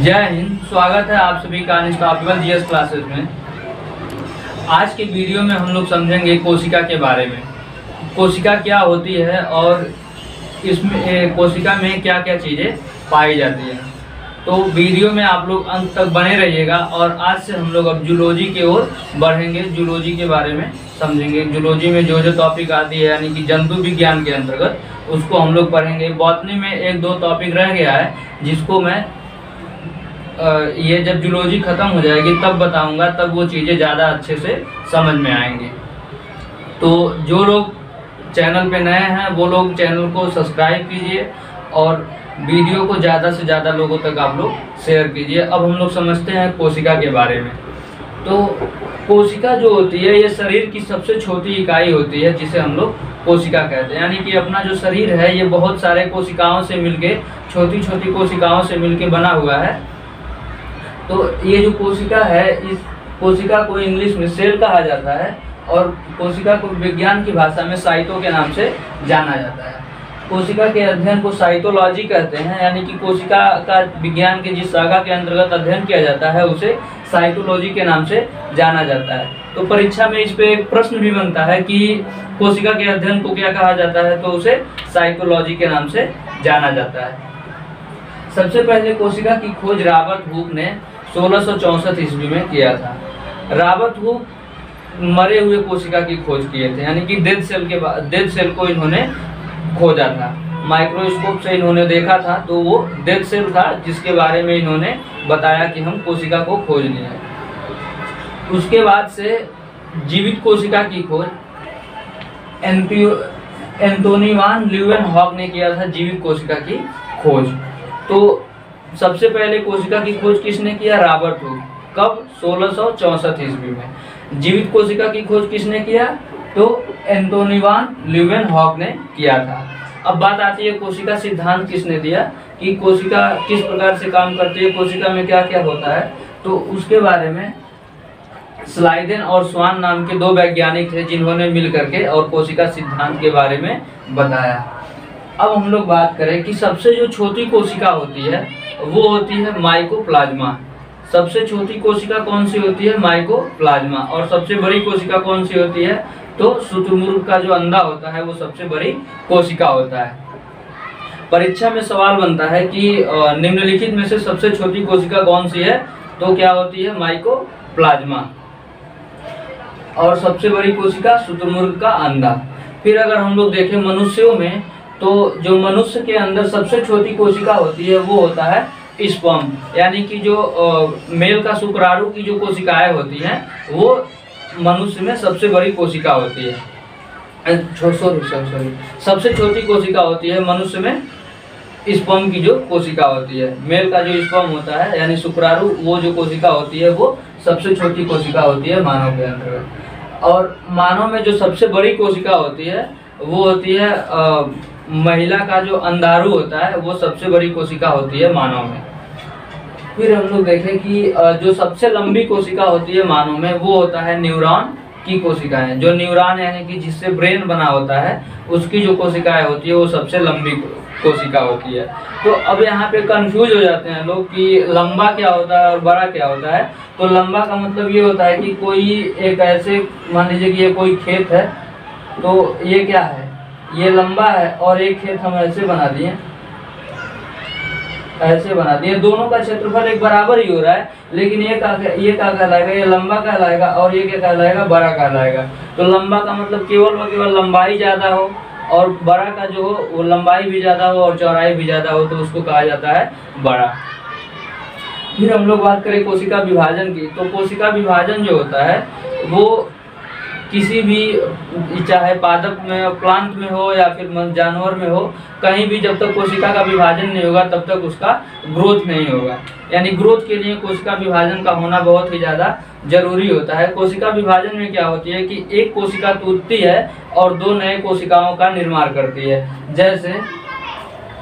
जय हिंद। स्वागत है आप सभी का अनस्टॉपेबल जीएस क्लासेस में। आज के वीडियो में हम लोग समझेंगे कोशिका के बारे में। कोशिका क्या होती है और इसमें कोशिका में क्या क्या चीज़ें पाई जाती हैं। तो वीडियो में आप लोग अंत तक बने रहिएगा। और आज से हम लोग अब जूलॉजी की ओर बढ़ेंगे, जूलॉजी के बारे में समझेंगे। जूलॉजी में जो जो टॉपिक आती है यानी कि जंतु विज्ञान के अंतर्गत उसको हम लोग पढ़ेंगे। बॉटनी में एक दो टॉपिक रह गया है जिसको मैं ये जब जूलॉजी ख़त्म हो जाएगी तब बताऊंगा, तब वो चीज़ें ज़्यादा अच्छे से समझ में आएंगी। तो जो लोग चैनल पे नए हैं वो लोग चैनल को सब्सक्राइब कीजिए और वीडियो को ज़्यादा से ज़्यादा लोगों तक आप लोग शेयर कीजिए। अब हम लोग समझते हैं कोशिका के बारे में। तो कोशिका जो होती है ये शरीर की सबसे छोटी इकाई होती है जिसे हम लोग कोशिका कहते हैं। यानी कि अपना जो शरीर है ये बहुत सारे कोशिकाओं से मिलके, छोटी छोटी कोशिकाओं से मिलके बना हुआ है। तो ये जो कोशिका है, इस कोशिका को इंग्लिश में सेल कहा जाता है और कोशिका को विज्ञान की भाषा में साइटो के नाम से जाना जाता है। कोशिका के अध्ययन को साइटोलॉजी कहते हैं। यानी कि कोशिका का विज्ञान के जिस शाखा के अंतर्गत अध्ययन किया जाता है उसे साइटोलॉजी के नाम से जाना जाता है। तो परीक्षा में इस पे एक प्रश्न भी बनता है कि कोशिका के अध्ययन को क्या कहा जाता है, तो उसे साइटोलॉजी के नाम से जाना जाता है। सबसे पहले कोशिका की खोज रॉबर्ट हुक ने 1664 ईस्वी में किया था। रॉबर्ट हुक मरे हुए कोशिका की खोज किए थे। यानी कि डेड सेल को इन्होंने खोजा था। माइक्रोस्कोप से इन्होंने देखा था तो वो डेड सेल था जिसके बारे में इन्होंने बताया कि हम कोशिका को खोज लिए हैं। उसके बाद से जीवित कोशिका की खोज एंटोनी वान ल्यूवेनहॉक ने किया था। जीवित कोशिका की खोज तो सबसे पहले कोशिका की खोज किसने किया? Robert Hooke. कब? 1664 ईस्वी में। जीवित कोशिका की खोज किसने किया? तो एंटोनी वान ल्यूवेनहॉक ने किया था। अब बात आती है कोशिका सिद्धांत किसने दिया, कि कोशिका किस प्रकार से काम करती है, कोशिका में क्या क्या होता है। तो उसके बारे में स्लाइडेन और स्वान नाम के दो वैज्ञानिक थे जिन्होंने मिल करके और कोशिका सिद्धांत के बारे में बताया। अब हम लोग बात करें कि सबसे जो छोटी कोशिका होती है वो होती है माइकोप्लाज्मा। सबसे छोटी कोशिका कौन सी होती है? माइकोप्लाज्मा। और सबसे बड़ी कोशिका कौन सी होती है? तो शुतुरमुर्ग का जो अंडा होता है वो सबसे बड़ी कोशिका होता है। परीक्षा में सवाल बनता है कि निम्नलिखित में से सबसे छोटी कोशिका कौन सी है? तो क्या होती है? माइकोप्लाज्मा। और सबसे बड़ी कोशिका शुतुरमुर्ग का अंडा। फिर अगर हम लोग देखें मनुष्यों में, तो जो मनुष्य के अंदर सबसे छोटी कोशिका होती है वो होता है स्पर्म। यानी कि जो मेल का शुक्राणु की जो कोशिकाएं होती हैं वो मनुष्य में सबसे बड़ी कोशिका होती है। सबसे छोटी कोशिका होती है मनुष्य में स्पर्म की जो कोशिका होती है। मेल का जो स्पर्म होता है यानी शुक्राणु, वो जो कोशिका होती है वो सबसे छोटी कोशिका होती है मानव के अंतर्गत। और मानव में जो सबसे बड़ी कोशिका होती है वो होती है महिला का जो अंडाणु होता है वो सबसे बड़ी कोशिका होती है मानव में। फिर हम लोग देखें कि जो सबसे लंबी कोशिका होती है मानव में वो होता है न्यूरॉन की कोशिकाएं। जो न्यूरॉन यानी कि जिससे ब्रेन बना होता है उसकी जो कोशिकाएं होती है वो सबसे लंबी कोशिका होती है। तो अब यहाँ पे कंफ्यूज हो जाते हैं लोग कि लंबा क्या होता है और बड़ा क्या होता है। तो लंबा का मतलब ये होता है कि कोई एक ऐसे, मान लीजिए कि ये कोई खेत है तो ये क्या है, ये लंबा है और एक खेत हम ऐसे बना दिए, दोनों का क्षेत्रफल एक बराबर ही हो रहा है, लेकिन ये क्या कहलाएगा? ये लंबा कहलाएगा और ये क्या कहलाएगा? बड़ा कहलाएगा। तो लंबा का मतलब केवल व केवल लंबाई ज़्यादा हो और बड़ा का जो हो वो लंबाई भी ज़्यादा हो और चौड़ाई भी ज़्यादा हो, तो उसको कहा जाता है बड़ा। फिर हम लोग बात करें कोशिका विभाजन की। तो कोशिका विभाजन जो होता है वो किसी भी, चाहे पादप में, प्लांट में हो या फिर जानवर में हो, कहीं भी जब तक कोशिका का विभाजन नहीं होगा तब तक उसका ग्रोथ नहीं होगा। यानी ग्रोथ के लिए कोशिका विभाजन का होना बहुत ही ज़्यादा जरूरी होता है। कोशिका विभाजन में क्या होती है कि एक कोशिका टूटती है और दो नए कोशिकाओं का निर्माण करती है। जैसे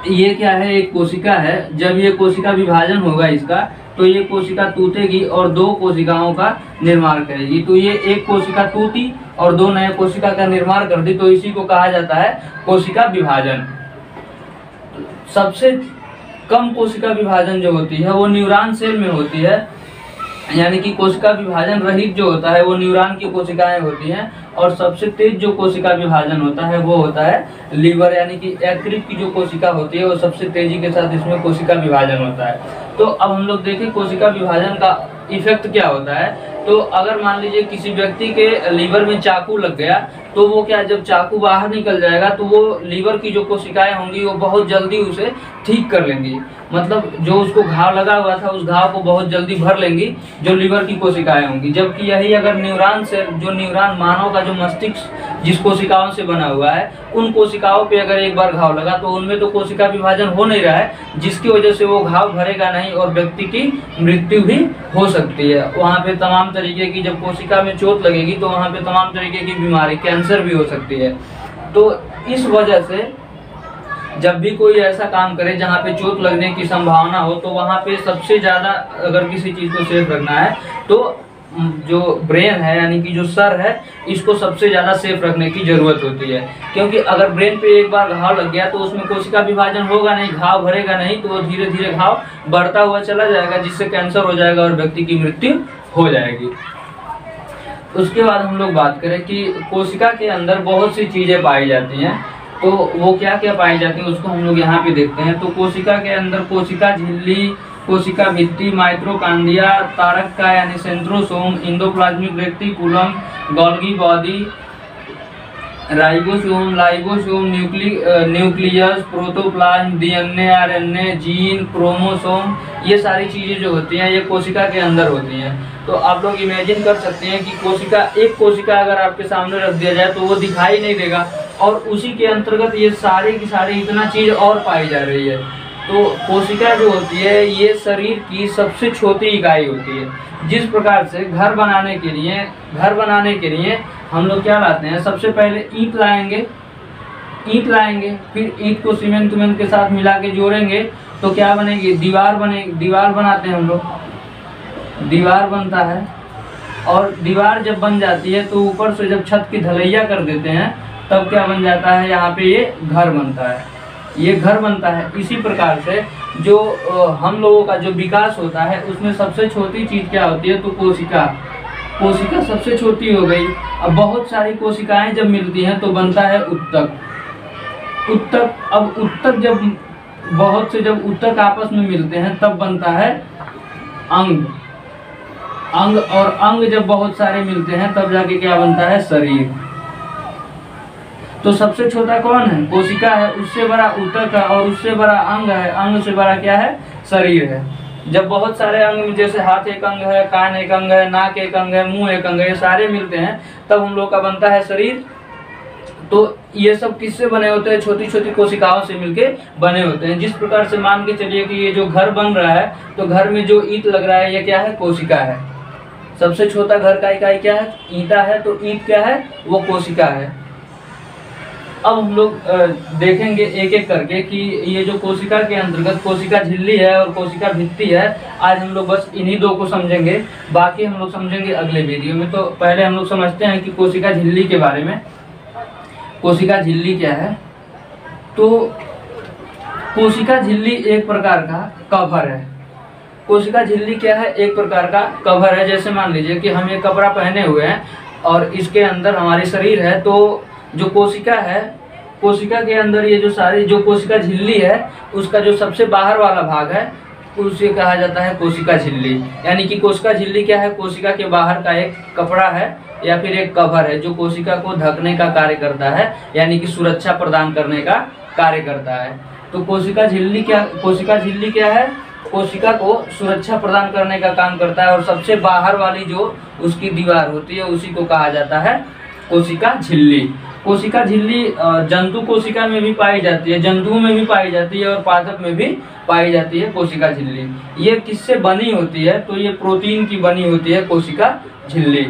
ये क्या है, एक कोशिका है, जब ये कोशिका विभाजन होगा इसका तो ये कोशिका टूटेगी और दो कोशिकाओं का निर्माण करेगी। तो ये एक कोशिका टूटी और दो नए कोशिका का निर्माण कर दी, तो इसी को कहा जाता है कोशिका विभाजन। सबसे कम कोशिका विभाजन जो होती है वो न्यूरॉन सेल में होती है, यानी कि कोशिका विभाजन रहित जो होता है वो न्यूरॉन की कोशिकाएं होती हैं। और सबसे तेज जो कोशिका विभाजन होता है वो होता है लीवर, यानी कि यकृत की जो कोशिका होती है वो सबसे तेजी के साथ इसमें कोशिका विभाजन होता है। तो अब हम लोग देखें कोशिका विभाजन का इफेक्ट क्या होता है। तो अगर मान लीजिए किसी व्यक्ति के लीवर में चाकू लग गया, तो वो क्या, जब चाकू बाहर निकल जाएगा तो वो लीवर की जो कोशिकाएं होंगी वो बहुत जल्दी उसे ठीक कर लेंगी, मतलब जो उसको घाव लगा हुआ था उस घाव को बहुत जल्दी भर लेंगी जो लीवर की कोशिकाएं होंगी। जबकि यही अगर न्यूरॉन से, जो न्यूरॉन मानव का जो मस्तिष्क जिस कोशिकाओं से बना हुआ है, उन कोशिकाओं पे अगर एक बार घाव लगा तो उनमें तो कोशिका विभाजन हो नहीं रहा है, जिसकी वजह से वो घाव भरेगा नहीं और व्यक्ति की मृत्यु भी हो सकती है। वहाँ पे तमाम तरीके की, जब कोशिका में चोट लगेगी तो वहाँ पे तमाम तरीके की बीमारी, कैंसर भी हो सकती है। तो इस वजह से जब भी कोई ऐसा काम करे जहाँ पे चोट लगने की संभावना हो, तो वहाँ पे सबसे ज़्यादा अगर किसी चीज़ को सेफ रखना है तो जो ब्रेन है, यानी कि जो सर है, इसको सबसे ज़्यादा सेफ रखने की ज़रूरत होती है। क्योंकि अगर ब्रेन पे एक बार घाव लग गया तो उसमें कोशिका विभाजन होगा नहीं, घाव भरेगा नहीं, तो वो धीरे धीरे घाव बढ़ता हुआ चला जाएगा, जिससे कैंसर हो जाएगा और व्यक्ति की मृत्यु हो जाएगी। उसके बाद हम लोग बात करें कि कोशिका के अंदर बहुत सी चीज़ें पाई जाती हैं, तो वो क्या क्या पाई जाती हैं उसको हम लोग यहाँ पे देखते हैं। तो कोशिका के अंदर कोशिका झिल्ली, कोशिका भित्ति, माइटोकॉन्ड्रिया, तारक यानी centrosome, endoplasmic reticulum, Golgi body, ribosome, lysosome, nucleus, protoplasm, DNA, RNA, gene, chromosome, ये सारी चीज़ें जो होती हैं ये कोशिका के अंदर होती हैं। तो आप लोग इमेजिन कर सकते हैं कि एक कोशिका अगर आपके सामने रख दिया जाए तो वो दिखाई नहीं देगा, और उसी के अंतर्गत ये सारी की सारी इतना चीज़ और पाई जा रही है। तो कोशिका जो होती है ये शरीर की सबसे छोटी इकाई होती है। जिस प्रकार से घर बनाने के लिए हम लोग क्या लाते हैं, सबसे पहले ईंट लाएंगे, फिर ईंट को सीमेंट के साथ मिला के जोड़ेंगे तो क्या बनेगी, दीवार बनाते हैं हम लोग, दीवार बनता है। और दीवार जब बन जाती है तो ऊपर से जब छत की ढलैया कर देते हैं तब क्या बन जाता है, यहाँ पे ये घर बनता है, ये घर बनता है। इसी प्रकार से जो हम लोगों का जो विकास होता है उसमें सबसे छोटी चीज़ क्या होती है, तो कोशिका सबसे छोटी हो गई। अब बहुत सारी कोशिकाएं जब मिलती हैं तो बनता है ऊतक। अब ऊतक जब ऊतक आपस में मिलते हैं तब बनता है अंग, और अंग जब बहुत सारे मिलते हैं तब जाके क्या बनता है, शरीर। तो सबसे छोटा कौन है, कोशिका है, उससे बड़ा ऊतक है, और उससे बड़ा अंग है, अंग से बड़ा क्या है, शरीर है। जब बहुत सारे अंग, जैसे हाथ एक अंग है, कान एक अंग है, नाक एक अंग है, मुंह एक अंग है, ये सारे मिलते हैं तब हम लोग का बनता है शरीर। तो ये सब किससे बने होते हैं, छोटी छोटी कोशिकाओं से मिलके बने होते हैं। जिस प्रकार से मान के चलिए कि ये जो घर बन रहा है तो घर में जो ईंट लग रहा है ये क्या है, कोशिका है। सबसे छोटा घर का इकाई क्या है, ईंटा है, तो ईंट क्या है, वो कोशिका है। अब हम लोग देखेंगे एक एक करके कि ये जो कोशिका के अंतर्गत कोशिका झिल्ली है और कोशिका भित्ति है, आज हम लोग बस इन्हीं दो को समझेंगे, बाकी हम लोग समझेंगे अगले वीडियो में। तो पहले हम लोग समझते हैं कि कोशिका झिल्ली के बारे में। कोशिका झिल्ली क्या है, तो कोशिका झिल्ली एक प्रकार का कवर है। कोशिका झिल्ली क्या है, एक प्रकार का कवर है। जैसे मान लीजिए कि हम ये कपड़ा पहने हुए हैं और इसके अंदर हमारी शरीर है, तो जो कोशिका है, कोशिका के अंदर ये जो सारी जो कोशिका झिल्ली है उसका जो सबसे बाहर वाला भाग है उसे कहा जाता है कोशिका झिल्ली। यानी कि कोशिका झिल्ली क्या है, कोशिका के बाहर का एक कपड़ा है या फिर एक कवर है जो कोशिका को ढकने का कार्य करता है, यानी कि सुरक्षा प्रदान करने का कार्य करता है। तो कोशिका झिल्ली क्या है, कोशिका को सुरक्षा प्रदान करने का काम करता है, और सबसे बाहर वाली जो उसकी दीवार होती है उसी को कहा जाता है कोशिका झिल्ली। कोशिका झिल्ली जंतु कोशिका में भी पाई जाती है, जंतुओं में भी पाई जाती है और पादप में भी पाई जाती है कोशिका झिल्ली। ये किससे बनी होती है, तो ये प्रोटीन की बनी होती है कोशिका झिल्ली।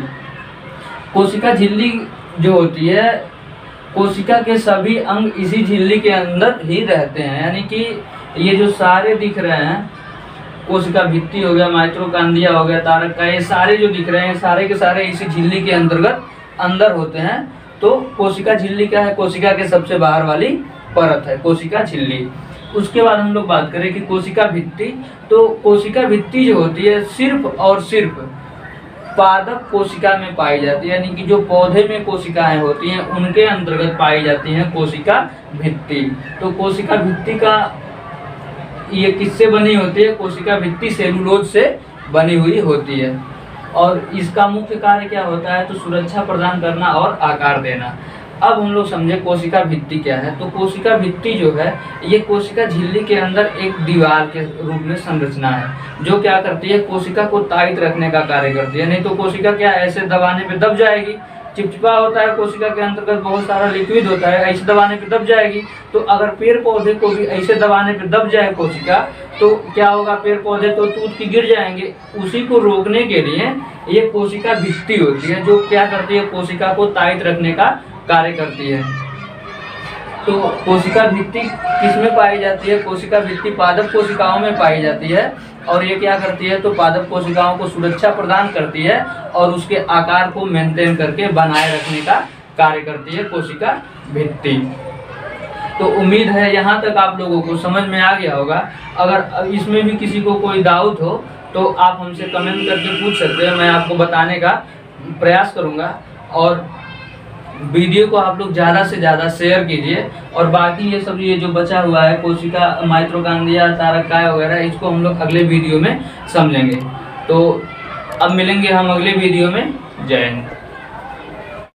कोशिका झिल्ली जो होती है, कोशिका के सभी अंग इसी झिल्ली के अंदर ही रहते हैं। यानी कि ये जो सारे दिख रहे हैं, कोशिका भित्ति हो गया, माइटोकॉन्ड्रिया हो गया, तारक का, ये सारे जो दिख रहे हैं सारे के सारे इसी झिल्ली के अंतर्गत अंदर होते हैं। तो कोशिका झिल्ली क्या है, कोशिका के सबसे बाहर वाली परत है कोशिका झिल्ली। उसके बाद हम लोग बात करें कि कोशिका भित्ति, तो कोशिका भित्ति जो होती है सिर्फ और सिर्फ पादप कोशिका में पाई जाती है, यानी कि जो पौधे में कोशिकाएं होती हैं उनके अंतर्गत पाई जाती हैं कोशिका भित्ति। तो कोशिका भित्ति का ये किससे बनी होती है? कोशिका भित्ति सेलुलोज से बनी हुई होती है। और इसका मुख्य कार्य क्या होता है? तो सुरक्षा प्रदान करना और आकार देना। अब हम लोग समझे कोशिका भित्ति क्या है। तो कोशिका भित्ति जो है ये कोशिका झिल्ली के अंदर एक दीवार के रूप में संरचना है जो क्या करती है? कोशिका को टाइट रखने का कार्य करती है। नहीं तो कोशिका क्या ऐसे दबाने पे दब जाएगी, चिपचिपा होता है कोशिका के अंतर्गत बहुत सारा लिक्विड होता है, ऐसे दबाने पे दब जाएगी। तो अगर पेड़ पौधे को भी ऐसे दबाने पे दब जाए कोशिका तो क्या होगा? पेड़ पौधे तो टूट के गिर जाएंगे। उसी को रोकने के लिए ये कोशिका भित्ति होती है जो क्या करती है? कोशिका को टाइट रखने का कार्य करती है। तो कोशिका भित्ति किसमें पाई जाती है? कोशिका भित्ति पादप कोशिकाओं में पाई जाती है। और ये क्या करती है? तो पादप कोशिकाओं को सुरक्षा प्रदान करती है और उसके आकार को मेंटेन करके बनाए रखने का कार्य करती है कोशिका भित्ति। तो उम्मीद है यहाँ तक आप लोगों को समझ में आ गया होगा। अगर इसमें भी किसी को कोई डाउट हो तो आप हमसे कमेंट करके पूछ सकते हैं, मैं आपको बताने का प्रयास करूँगा। और वीडियो को आप लोग ज़्यादा से ज़्यादा शेयर कीजिए। और बाकी ये सब ये जो बचा हुआ है कोशिका माइटोकॉन्ड्रिया तारकाय वगैरह इसको हम लोग अगले वीडियो में समझेंगे। तो अब मिलेंगे हम अगले वीडियो में। जय हिंद।